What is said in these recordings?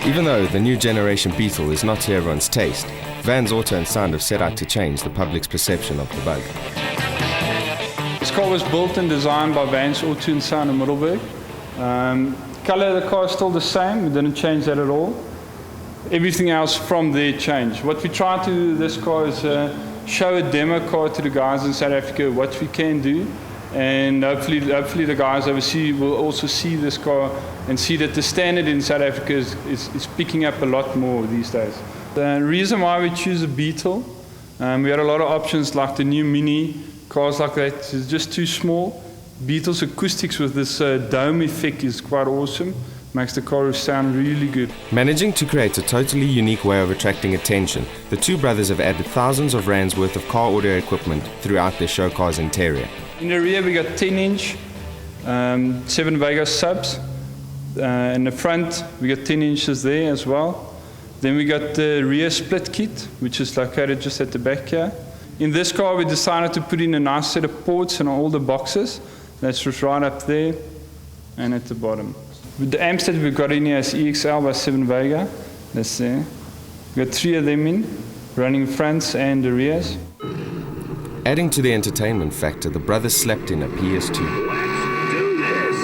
Even though the new generation Beetle is not to everyone's taste, Vans Auto and Sound have set out to change the public's perception of the bug. This car was built and designed by Vans Auto and Sound in Middelburg. Colour of the car is still the same, we didn't change that at all. Everything else from there changed. What we tried to do with this car is show a demo car to the guys in South Africa what we can do, and hopefully the guys overseas will also see this car and see that the standard in South Africa is picking up a lot more these days. The reason why we choose a Beetle, we had a lot of options like the new Mini, cars like that, it's just too small. Beetle's acoustics with this dome effect is quite awesome. Makes the car sound really good. Managing to create a totally unique way of attracting attention, the two brothers have added thousands of rands worth of car audio equipment throughout their show car's interior. In the rear we got 10-inch 7 Vega subs. In the front we got 10 inches there as well. Then we got the rear split kit, which is located just at the back here. In this car we decided to put in a nice set of ports in all the boxes. That's just right up there and at the bottom. With the amps that we've got in here is EXL by 7 Vega. That's there. We've got 3 of them in, running fronts and the rears. Adding to the entertainment factor, the brothers slapped in a PS2. Let's do this.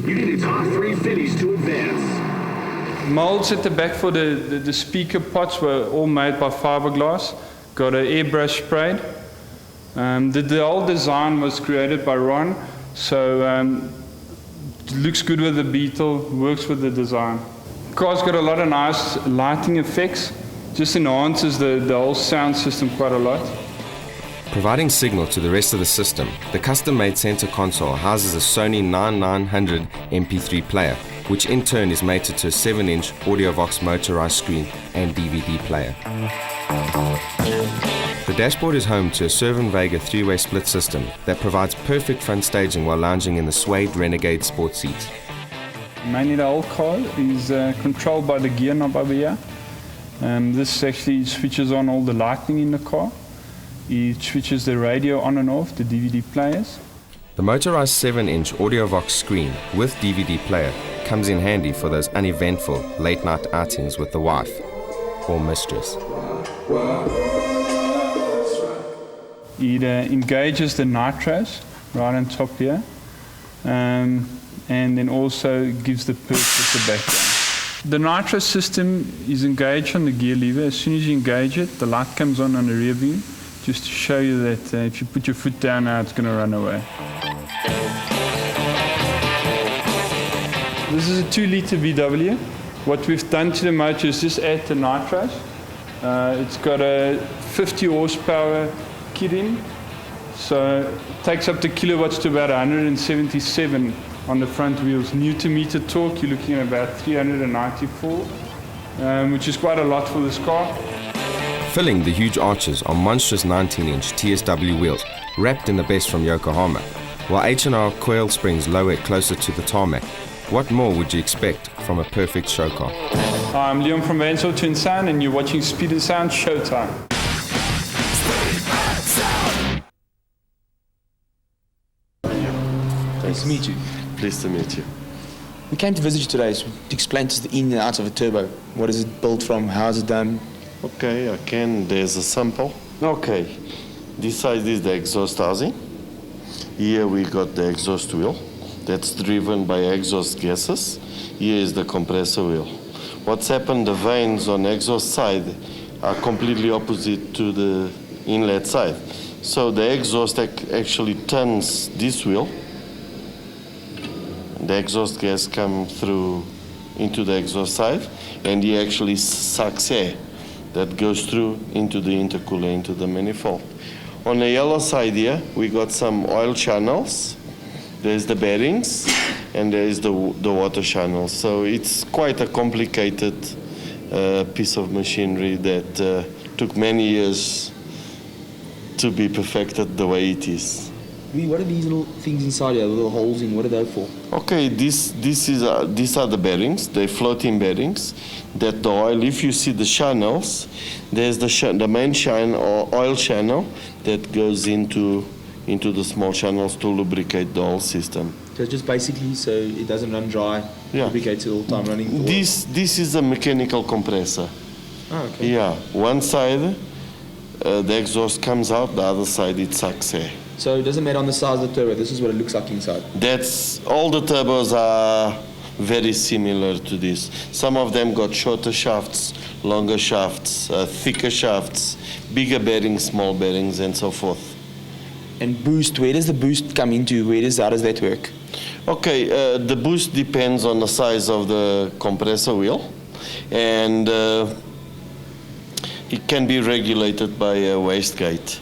You need to top 3 finishes to advance. Molds at the back for the speaker pots were all made by fiberglass. Got an airbrush sprayed. The whole design was created by Ron, so it looks good with the Beetle, works with the design. The car's got a lot of nice lighting effects, just enhances the whole sound system quite a lot. Providing signal to the rest of the system, the custom-made center console houses a Sony 9900 MP3 player, which in turn is mated to a 7-inch AudioVox motorized screen and DVD player. The dashboard is home to a 7 Vega 3-way split system that provides perfect front staging while lounging in the suede Renegade sport seats. Mainly the whole car is controlled by the gear knob over here. This actually switches on all the lighting in the car. It switches the radio on and off, the DVD players. The motorized 7-inch AudioVox screen with DVD player comes in handy for those uneventful late-night outings with the wife or mistress. It engages the nitros right on top here, and then also gives the perk at the background. The nitro system is engaged on the gear lever. As soon as you engage it, the light comes on the rear beam, just to show you that if you put your foot down now, it's going to run away. This is a 2-liter VW. What we've done to the motor is just add the nitros. It's got a 50 horsepower kit in, so it takes up the kilowatts to about 177 on the front wheels. Newton-meter torque, you're looking at about 394, which is quite a lot for this car. Filling the huge arches are monstrous 19-inch TSW wheels, wrapped in the best from Yokohama, while H&R coil springs lower it closer to the tarmac. What more would you expect from a perfect show car? Hi, I'm Leon from Vans Auto and Sound, and you're watching Speed and Sound Showtime. Nice to meet you. Pleased to meet you. We came to visit you today to explain to us the in and outs of a turbo. What is it built from? How is it done? Okay, again, there's a sample. Okay, this side is the exhaust housing. Here we got the exhaust wheel that's driven by exhaust gases. Here is the compressor wheel. What's happened, the vanes on exhaust side are completely opposite to the inlet side. So the exhaust actually turns this wheel. The exhaust gas comes through into the exhaust side, and he actually sucks air that goes through into the intercooler, into the manifold. On the yellow side here, we got some oil channels. There's the bearings, and there is the water channel. So it's quite a complicated piece of machinery that took many years to be perfected the way it is. What are these little things inside here, little holes in? What are they for? Okay, these are the bearings, the floating bearings. That the oil, if you see the channels, there's the main channel or oil channel that goes into the small channels to lubricate the whole system. So just basically so it doesn't run dry, Yeah. lubricates it all the time running. the oil. This is a mechanical compressor. Oh, okay. Yeah, one side the exhaust comes out, the other side it sucks air. So it doesn't matter on the size of the turbo, this is what it looks like inside. That's all the turbos are very similar to this. Some of them got shorter shafts, longer shafts, thicker shafts, bigger bearings, small bearings, and so forth. And boost, where does the boost come into? How does that work? Okay, the boost depends on the size of the compressor wheel, and it can be regulated by a wastegate.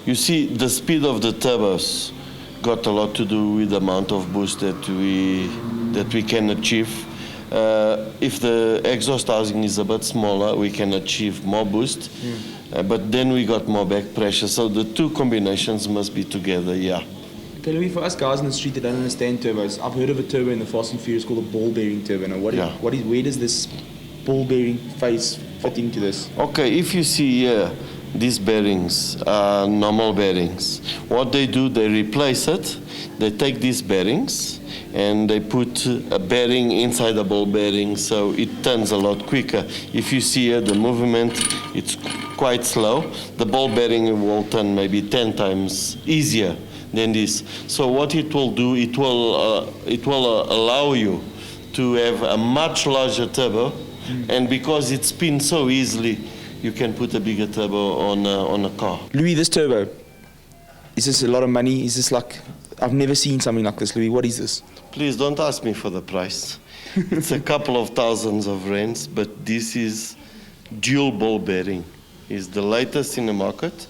You see, the speed of the turbos got a lot to do with the amount of boost that we can achieve. If the exhaust housing is a bit smaller, we can achieve more boost, but then we got more back pressure. So the two combinations must be together, yeah. Okay, Louis, for us guys in the street that don't understand turbos, I've heard of a turbo in the Fast and Furious called a ball bearing turbo. Now, where does this ball bearing phase fit into this? Okay, if you see here, these bearings are normal bearings. What they do, they replace it. They take these bearings and they put a bearing inside the ball bearing, so it turns a lot quicker. If you see here, the movement, it's quite slow. The ball bearing will turn maybe 10 times easier than this. So what it will do, it will allow you to have a much larger turbo, and because it spins so easily, you can put a bigger turbo on a car. Louis, this turbo, is this a lot of money? Is this like, I've never seen something like this, Louis. What is this? Please don't ask me for the price. It's a couple of thousands of rands, but this is dual ball bearing. It's the latest in the market.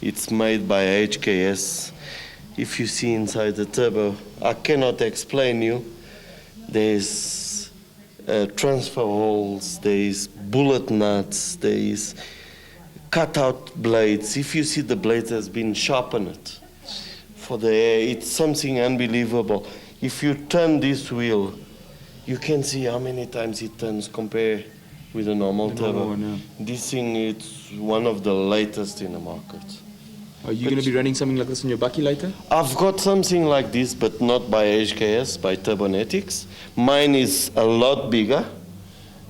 It's made by HKS. If you see inside the turbo, I cannot explain you. There's transfer holes, there's bullet nuts, there's cutout blades. If you see the blade has been sharpened for the air, it's something unbelievable. If you turn this wheel, you can see how many times it turns compared with a normal turbo. This thing is one of the latest in the market. Are you going to be running something like this in your bucky later? I've got something like this, but not by HKS, by Turbonetics. Mine is a lot bigger,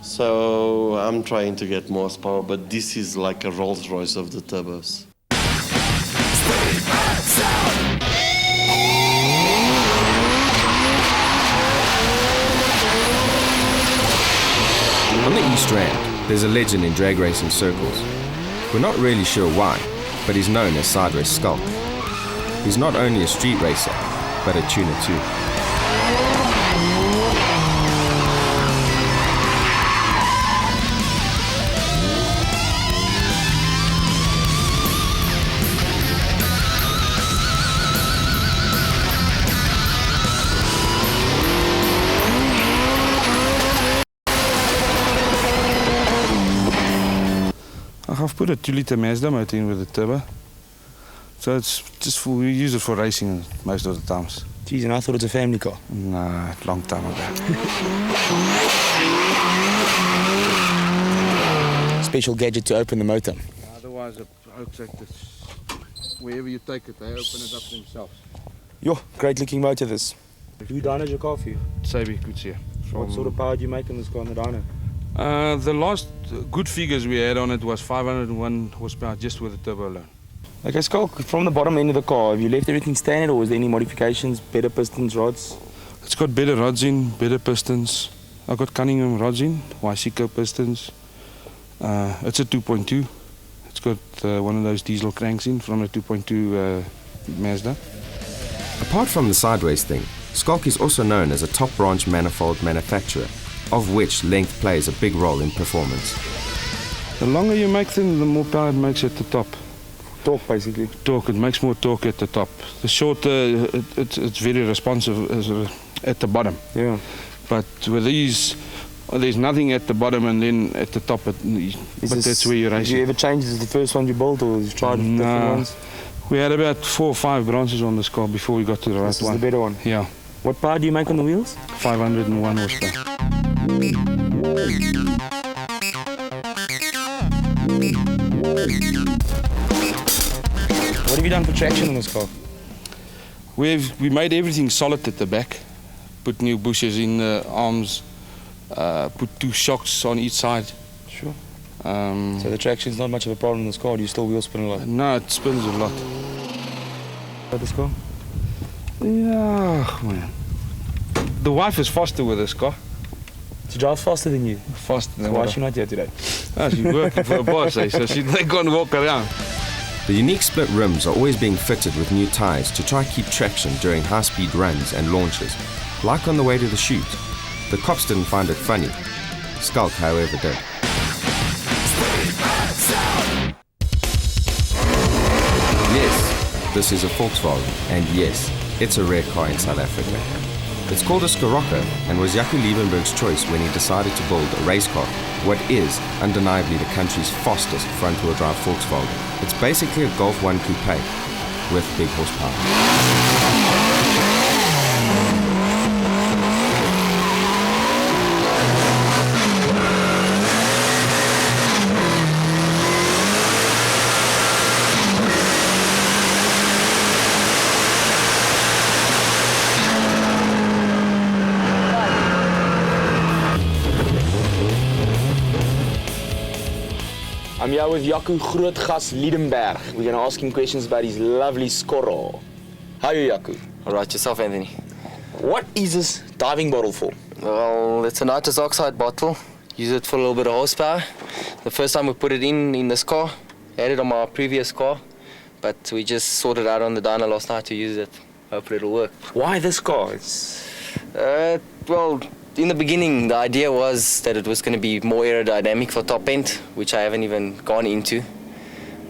so I'm trying to get more power, but this is like a Rolls Royce of the turbos. On the East Rand, there's a legend in drag racing circles. We're not really sure why, but he's known as Sideways Skulk. He's not only a street racer, but a tuner too. I've put a 2-litre Mazda motor in with a turbo. So it's just we use it for racing most of the times. Geez, and I thought it was a family car. Nah, long time ago. Special gadget to open the motor. Otherwise, I hope that wherever you take it, they open it up themselves. Yo, great looking motor this. Who dynoed your car for you? Sabi goods here. What sort of power do you make on this car on the dyno? The last good figures we had on it was 501 horsepower just with the turbo alone. Okay, Skulk, from the bottom end of the car, have you left everything standard or was there any modifications, better pistons, rods? It's got better rods in, better pistons. I've got Cunningham rods in, YCO pistons. It's a 2.2. It's got one of those diesel cranks in from a 2.2 Mazda. Apart from the sideways thing, Skulk is also known as a top branch manifold manufacturer, of which length plays a big role in performance. The longer you make them, the more power it makes at the top. Torque, basically. Torque, it makes more torque at the top. The shorter, it's very responsive at the bottom. Yeah. But with these, there's nothing at the bottom and then at the top, that's where you're racing. Did you ever change? Is this the first one you built or you've tried different ones? We had about 4 or 5 branches on this car before we got to the right one. This is the better one? Yeah. What power do you make on the wheels? 501 horsepower. What have you done for traction on this car? We made everything solid at the back. Put new bushes in the arms. Put 2 shocks on each side. Sure. So the traction's not much of a problem in this car. Do you still wheel spin a lot? No, it spins a lot. About this car? Yeah, man. The wife is faster with this car. She drives faster than you. Faster than Why what is she not here today? she's working for a boss, eh? So they can't walk around. The unique split rims are always being fitted with new tyres to try keep traction during high-speed runs and launches, like on the way to the shoot. The cops didn't find it funny. Skulk, however, did. Yes, this is a Volkswagen, and yes, it's a rare car in South Africa. It's called a Scirocco and was Jaco Liebenberg's choice when he decided to build a race car, what is undeniably the country's fastest front-wheel drive Volkswagen. It's basically a Golf 1 coupe with big horsepower. I'm here with Jaco Grootgas Liebenberg. We're going to ask him questions about his lovely Scoro. How are you, Jaco? All right, yourself, Anthony. What is this diving bottle for? Well, it's a nitrous oxide bottle. Use it for a little bit of horsepower. The first time we put it in this car, I had it on my previous car, but we just sorted out on the dyno last night to use it. Hopefully it'll work. Why this car? Well, in the beginning, the idea was that it was going to be more aerodynamic for top end, which I haven't even gone into.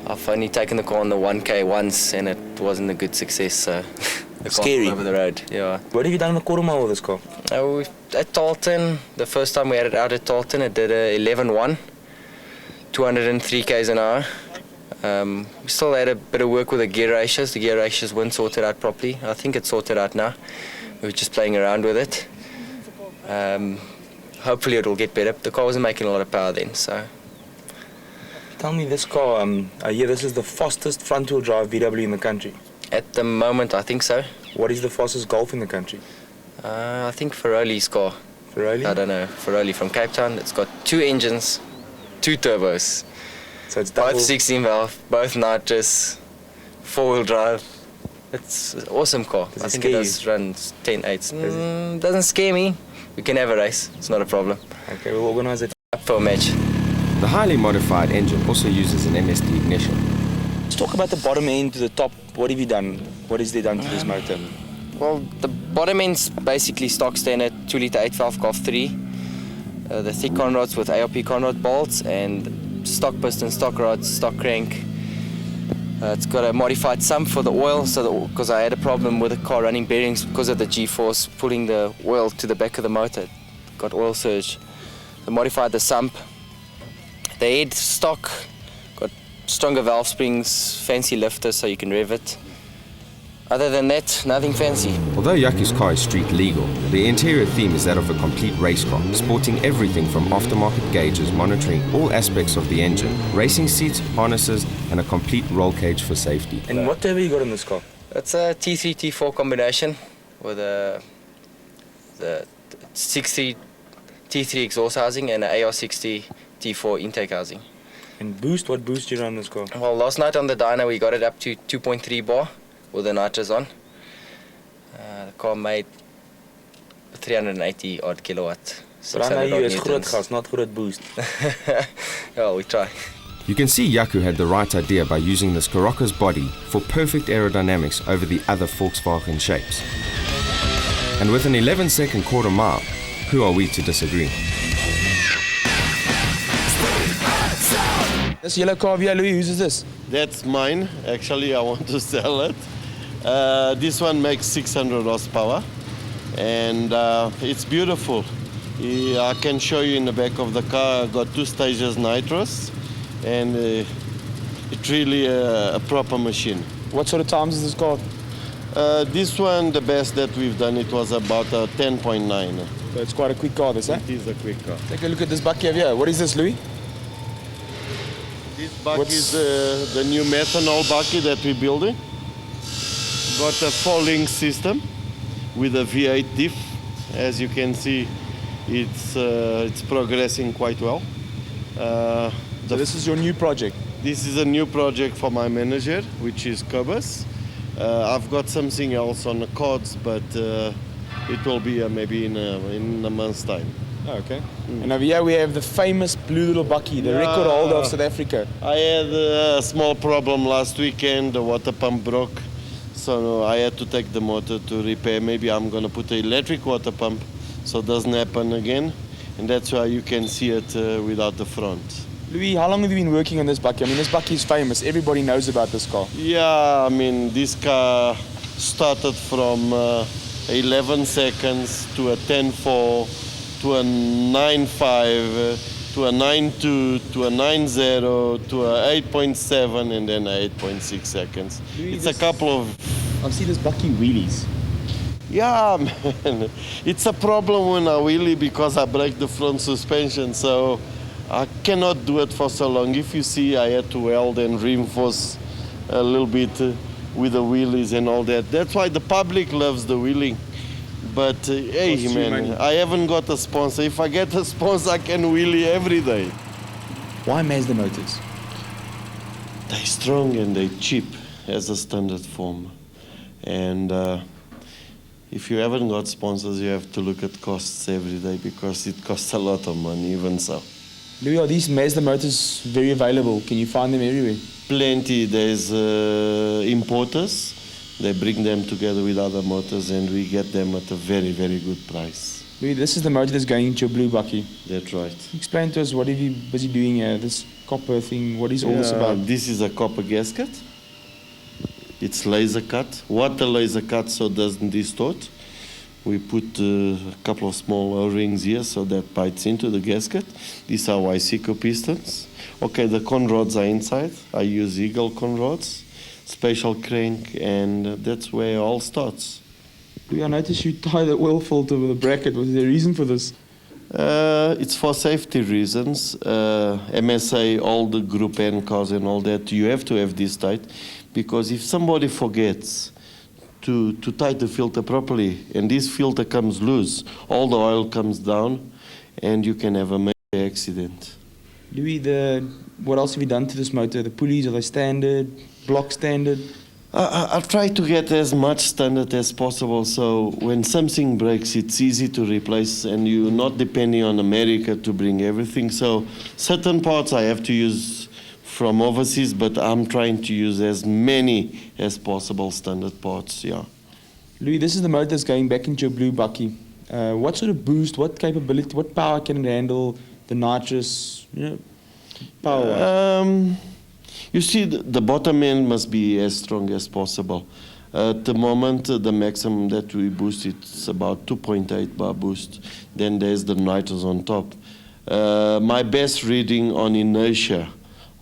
I've only taken the car on the 1K once, and it wasn't a good success, so the Scary. car over the road. Yeah. What have you done in the quarter mile with this car? At Talton, the first time we had it out at Talton, it did a 11.1, 203 k's an hour. We still had a bit of work with the gear ratios. The gear ratios weren't sorted out properly. I think it's sorted out now. We were just playing around with it. Hopefully it'll get better. The car wasn't making a lot of power then, so. Tell me this car, I hear this is the fastest front-wheel drive VW in the country. At the moment, I think so. What is the fastest Golf in the country? I think Ferroli's car. Ferroli? I don't know. Ferroli from Cape Town. It's got 2 engines, 2 turbos. So it's double. Both 16 valve, both nitrous, 4-wheel drive. It's an awesome car. Does I it think scare it does run 10.8. Doesn't scare me. We can have a race. It's not a problem. Okay, we'll organize it. Up for a match. The highly modified engine also uses an MSD ignition. Let's talk about the bottom end to the top. What have you done? What is there done to this motor? Well, the bottom end's basically stock standard 2-litre 8-valve Golf 3. The thick conrods with ARP conrod bolts and stock piston, stock rods, stock crank. It's got a modified sump for the oil, because I had a problem with the car running bearings because of the G-force pulling the oil to the back of the motor. It got oil surge. So modified the sump. The head stock, got stronger valve springs, fancy lifters so you can rev it. Other than that, nothing fancy. Although Jaco's car is street legal, the interior theme is that of a complete race car, sporting everything from aftermarket gauges monitoring all aspects of the engine, racing seats, harnesses, and a complete roll cage for safety. And what turbo you got in this car? It's a T3 T4 combination with the 6.3 T3 exhaust housing and an AR60 T4 intake housing. And boost? What boost you run this car? Well, last night on the dyno we got it up to 2.3 bar with the nitrous on. The car made 380 odd kilowatt. But I know you as Grootgas, not Groot Boost. Well, we try. You can see Jaco had the right idea by using the Scirocco's body for perfect aerodynamics over the other Volkswagen shapes. And with an 11-second quarter mile, who are we to disagree? This yellow car here, Louis, whose is this? That's mine. Actually, I want to sell it. This one makes 600 horsepower, and it's beautiful. I can show you in the back of the car. I got 2 stages nitrous, and it's really a proper machine. What sort of times is this car? This one, the best that we've done, it was about 10.9. So it's quite a quick car, this, eh? It is a quick car. Take a look at this bucky over here. What is this, Louis? This bucky is the new methanol bucky that we're building. got a 4-link system with a V8 diff. As you can see, it's progressing quite well. So this is your new project. This is a new project for my manager, which is Cobus. I've got something else on the cards, but it will be maybe in a month's time. Oh, okay. And over here we have the famous Blue Little Bucky, the record holder of South Africa. I had a small problem last weekend. The water pump broke, so I had to take the motor to repair. Maybe I'm going to put an electric water pump so it doesn't happen again. And that's why you can see it without the front. Louis, how long have you been working on this Bucky? I mean, this Bucky is famous. Everybody knows about this car. Yeah, I mean, this car started from 11 seconds to a 10.4 to a 9.5 to a 9.2 to a 9.0 to a 8.7 and then 8.6 seconds. Louis, It's a couple of... I've seen this Bucky wheelies. Yeah, man. It's a problem when I wheelie because I break the front suspension, so I cannot do it for so long. If you see, I had to weld and reinforce a little bit with the wheelies and all that. That's why the public loves the wheeling. But hey, man, I haven't got a sponsor. If I get a sponsor, I can wheelie every day. Why Mazda motors? They're strong and they're cheap as a standard form. And if you haven't got sponsors, you have to look at costs every day because it costs a lot of money, even so. Louis, are these Mazda motors very available? Can you find them everywhere? Plenty. There's importers. They bring them together with other motors and we get them at a very, very good price. Louis, this is the motor that's going into your blue Bucky. That's right. Explain to us, what are you busy doing here? This copper thing, what is all this about? This is a copper gasket. It's laser cut, water laser cut so it doesn't distort. We put a couple of small O-rings here so that bites into the gasket. These are Wyseco pistons. Okay, the con rods are inside. I use Eagle con rods, special crank, and that's where it all starts. Louis, I noticed you tie the oil filter with a bracket. Was there a reason for this? It's for safety reasons. MSA, all the Group N cars and all that, you have to have this tight. Because if somebody forgets to tie the filter properly and this filter comes loose, all the oil comes down and you can have a major accident. Louis, what else have you done to this motor? The pulleys, are they standard, block standard? I try to get as much standard as possible so when something breaks it's easy to replace and you're not depending on America to bring everything. So certain parts I have to use from overseas, but I'm trying to use as many as possible standard parts, yeah. Louis, this is the motor that's going back into your blue Bucky. What sort of boost, what capability, what power can it handle, the nitrous, power? You see, the bottom end must be as strong as possible. At the moment, the maximum that we boost, it's about 2.8 bar boost. Then there's the nitrous on top. My best reading on inertia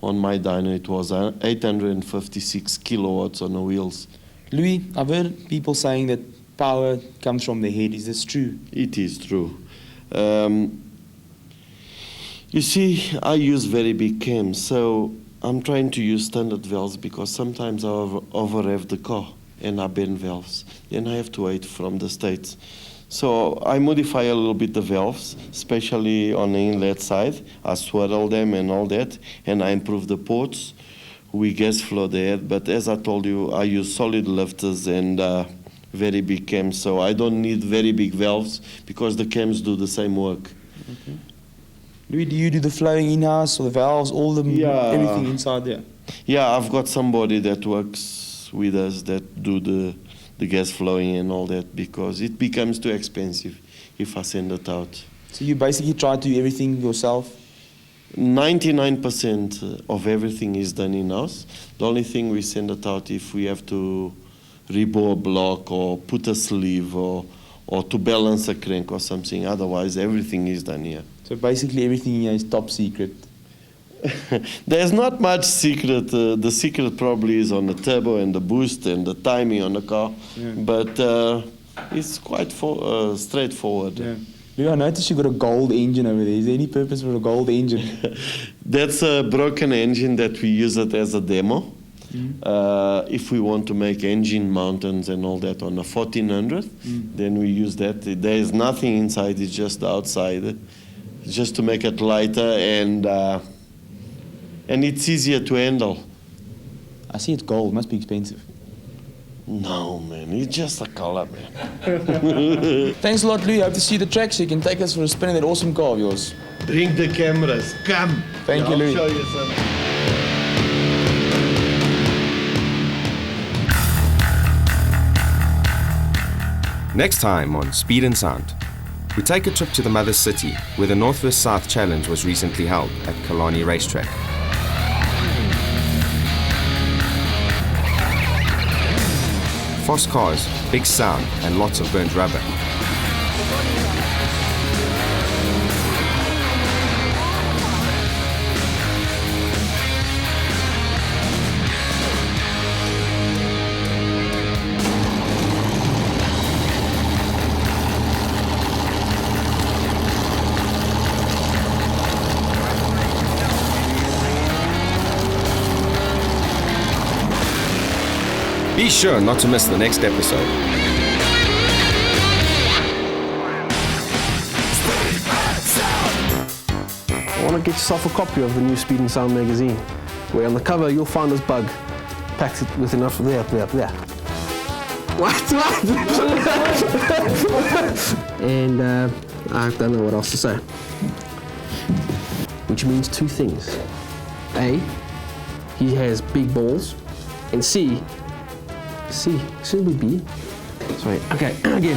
on my dyno, it was 856 kilowatts on the wheels. Louis, I've heard people saying that power comes from the head. Is this true? It is true. You see, I use very big cams, so I'm trying to use standard valves because sometimes I over-rev the car and I bend valves. Then I have to wait from the States. So I modify a little bit the valves, especially on the inlet side. I swirl them and all that, and I improve the ports. We gas flow the air, but as I told you, I use solid lifters and very big cams, so I don't need very big valves because the cams do the same work. Okay. Louis, do you do the flowing in-house or the valves, all the everything inside there? Yeah, I've got somebody that works with us that do the gas flowing and all that because it becomes too expensive if I send it out. So you basically try to do everything yourself? 99% of everything is done in-house. The only thing we send it out if we have to rebore a block or put a sleeve or to balance a crank or something. Otherwise, everything is done here. So basically everything here is top secret? There's not much secret. The secret probably is on the turbo and the boost and the timing on the car. Yeah. But it's quite straightforward. Yeah. Louis, I noticed you got a gold engine over there. Is there any purpose for a gold engine? That's a broken engine that we use it as a demo. If we want to make engine mountains and all that on a 1400, then we use that. There is nothing inside, it's just the outside, just to make it lighter and it's easier to handle. I see it's gold. Must be expensive. No, man, it's just a color, man. Thanks a lot, Louis. I hope to see you at the track so you can take us for a spin in that awesome car of yours. Bring the cameras, come. Thank you, Louis. I'll show you something. Next time on Speed and Sound, we take a trip to the mother city where the North vs South Challenge was recently held at Kalani Racetrack. Fast cars, big sound, and lots of burnt rubber. Be sure not to miss the next episode. I want to get yourself a copy of the new Speed and Sound magazine, where on the cover you'll find this bug packed with enough there. What? And I don't know what else to say. Which means two things. A, he has big balls, and C, should we be? Sorry, okay, again.